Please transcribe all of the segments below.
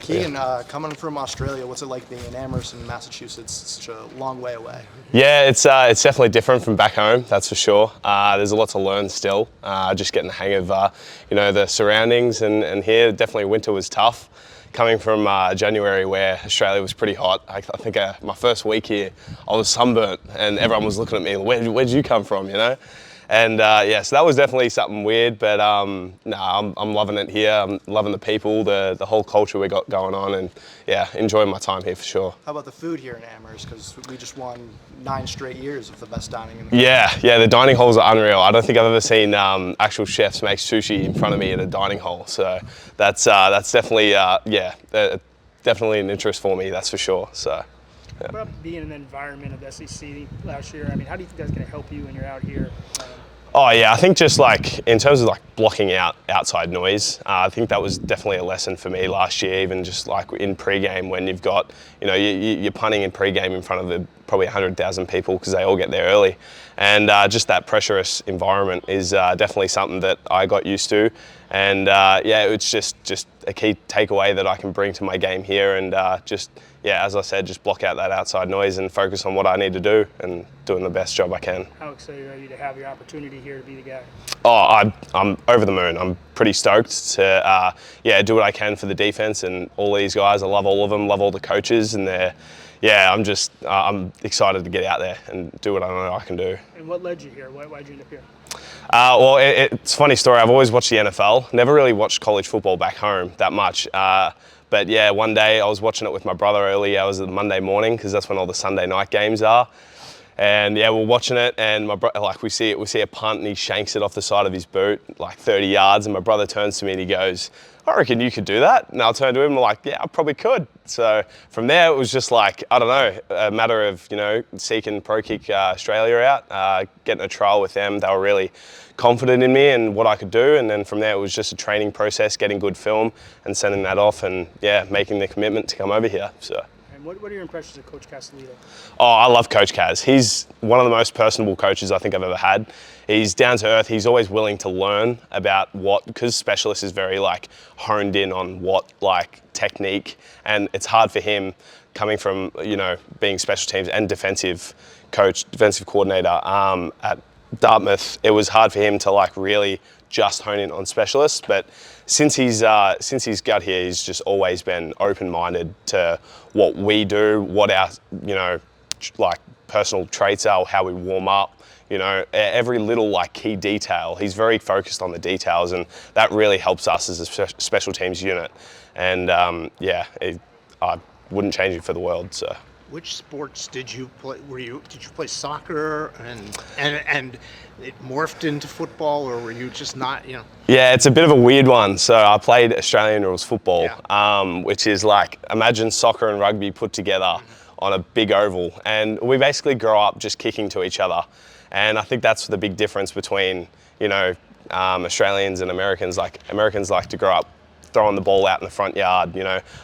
Keegan, coming from Australia, what's it like being in Amherst in Massachusetts? It's such a long way away. Yeah, it's definitely different from back home, that's for sure. There's a lot to learn still, just getting the hang of the surroundings, and here definitely winter was tough. Coming from January where Australia was pretty hot, I think my first week here I was sunburnt and everyone was looking at me, where'd you come from, And yeah, so that was definitely something weird, but no, I'm loving it here. I'm loving the people, the whole culture we got going on, and yeah, enjoying my time here for sure. How about the food here in Amherst? Because we just won 9 straight years of the best dining in the country. Yeah, the dining halls are unreal. I don't think I've ever seen actual chefs make sushi in front of me at a dining hall. So that's definitely definitely an interest for me. That's for sure. So. Yeah. What about being in the environment of SEC last year? I mean, how do you think that's going to help you when you're out here? Oh yeah, I think just like in terms of like blocking out outside noise, I think that was definitely a lesson for me last year. Even just like in pre-game when you've got, you're punting in pre-game in front of probably 100,000 people because they all get there early, and just that pressurous environment is definitely something that I got used to, and yeah, it's just a key takeaway that I can bring to my game here, and as I said, just block out that outside noise and focus on what I need to do and doing the best job I can. How excited are you to have your opportunity here to be the guy? Oh, I'm over the moon. I'm pretty stoked to do what I can for the defense and all these guys. I love all of them, love all the coaches, and I'm excited to get out there and do what I know I can do. And what led you here? Why'd you end up here? Well, it's a funny story. I've always watched the NFL. Never really watched college football back home that much. But yeah, one day I was watching it with my brother early hours of the Monday morning because that's when all the Sunday night games are. And yeah, we're watching it, and my brother, we see a punt, and he shanks it off the side of his boot, like 30 yards. And my brother turns to me and he goes, "I reckon you could do that." And I'll turn to him and I'm like, "Yeah, I probably could." So from there, it was just like, I don't know, a matter of seeking Pro Kick Australia out, getting a trial with them. They were really confident in me and what I could do, and then from there it was just a training process, getting good film and sending that off, and yeah, making the commitment to come over here. So. And what are your impressions of Coach Castellito? Oh, I love Coach Kaz. He's one of the most personable coaches I think I've ever had. He's down to earth. He's always willing to learn about because specialist is very honed in on what technique, and it's hard for him coming from being special teams and defensive coordinator at Dartmouth. It was hard for him to really just hone in on specialists, but since he's got here, he's just always been open-minded to what we do, what our personal traits are, how we warm up, every little key detail. He's very focused on the details, and that really helps us as a special teams unit. And I wouldn't change it for the world. So. Which sports did you play? Did you play soccer and it morphed into football, or were you just not? Yeah, it's a bit of a weird one. So I played Australian rules football, which is imagine soccer and rugby put together on a big oval, and we basically grow up just kicking to each other. And I think that's the big difference between Australians and Americans. Americans like to grow up throwing the ball out in the front yard.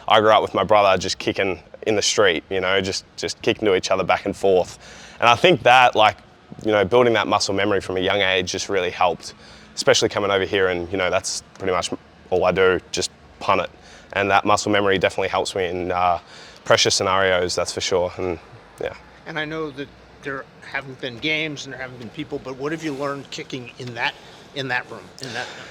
I grew up with my brother just kicking in the street, just kicking to each other back and forth. And I think that building that muscle memory from a young age just really helped, especially coming over here, and that's pretty much all I do, just punt it. And that muscle memory definitely helps me in pressure scenarios, that's for sure. And yeah. And I know that there haven't been games and there haven't been people, but what have you learned kicking in that room,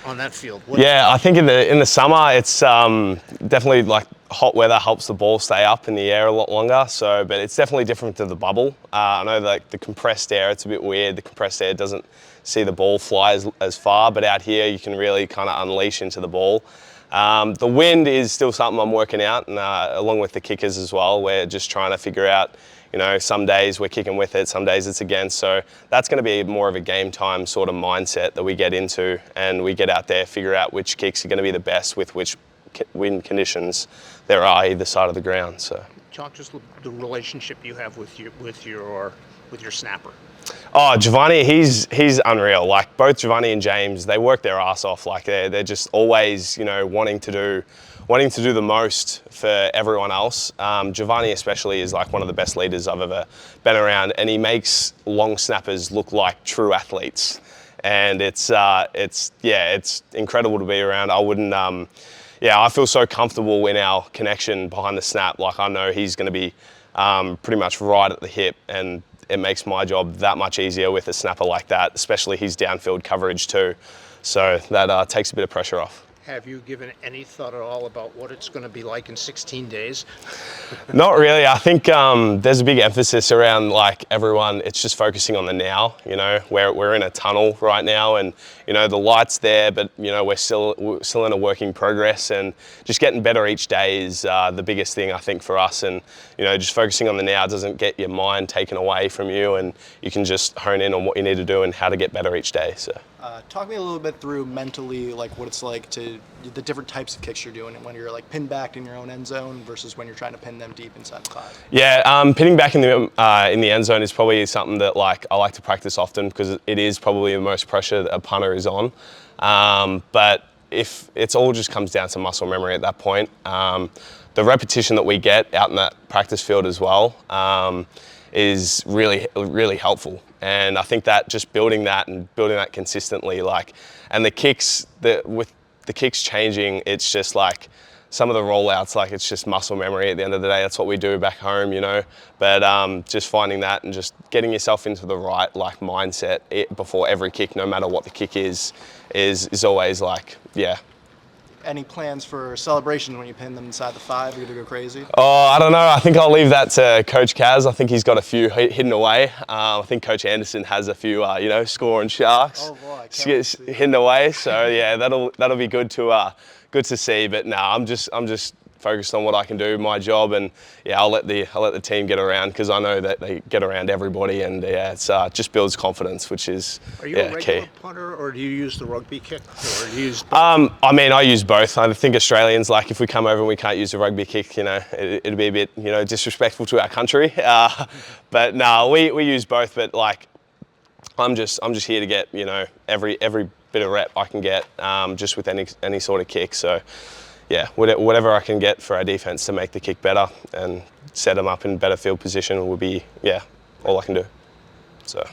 on that field? I think in the summer it's definitely hot weather helps the ball stay up in the air a lot longer. So, but it's definitely different to the bubble. I know the compressed air, it's a bit weird. The compressed air doesn't see the ball fly as far, but out here you can really kind of unleash into the ball. The wind is still something I'm working out, and along with the kickers as well. We're just trying to figure out. Some days we're kicking with it, some days it's against. So that's going to be more of a game time sort of mindset that we get into, and we get out there, figure out which kicks are going to be the best with which wind conditions there are either side of the ground. So. Talk just the relationship you have with your snapper. Oh, Giovanni, he's unreal. Both Giovanni and James, they work their ass off. They're just always wanting to do the most for everyone else. Giovanni especially is one of the best leaders I've ever been around, and he makes long snappers look like true athletes. And it's incredible to be around. I wouldn't yeah, I feel so comfortable in our connection behind the snap. Like I know he's going to be pretty much right at the hip, and it makes my job that much easier with a snapper like that, especially his downfield coverage too. So that takes a bit of pressure off. Have you given any thought at all about what it's going to be like in 16 days? Not really. I think there's a big emphasis around like everyone. It's just focusing on the now. You know, we're in a tunnel right now, and you know the light's there, but you know we're still in a working progress, and just getting better each day is the biggest thing I think for us. And you know, just focusing on the now doesn't get your mind taken away from you, and you can just hone in on what you need to do and how to get better each day. So. Talk me a little bit through mentally, like what it's like to the different types of kicks you're doing, and when you're like pinned back in your own end zone versus when you're trying to pin them deep inside the 5. Yeah, pinning back in the end zone is probably something that like I like to practice often because it is probably the most pressure that a punter is on. But if it's all just comes down to muscle memory at that point, the repetition that we get out in that practice field as well is really helpful. And I think that just building that consistently, like, and the kicks, with the kicks changing, it's just like some of the rollouts, like it's just muscle memory at the end of the day. That's what we do back home, you know. But just finding that and just getting yourself into the right like mindset before every kick, no matter what the kick is always like, yeah. Any plans for celebration when you pin them inside the 5? You're gonna go crazy? Oh, I don't know. I think I'll leave that to Coach Kaz. I think he's got a few hidden away. I think Coach Anderson has a few, you know, scoring sharks hidden away. So yeah, that'll be good to see. But no, I'm just focused on what I can do, my job, and yeah, I'll let the team get around because I know that they get around everybody, and yeah, it's just builds confidence, which is Are you a regular key. punter, or do you use the rugby kick, or do you use? I mean, I use both. I think Australians, like, if we come over and we can't use the rugby kick, you know, it'd be a bit, you know, disrespectful to our country. But no, we use both. But like, I'm just here to get, you know, every bit of rep I can get, just with any sort of kick. So. Yeah, whatever I can get for our defense to make the kick better and set them up in better field position will be, yeah, all I can do. So.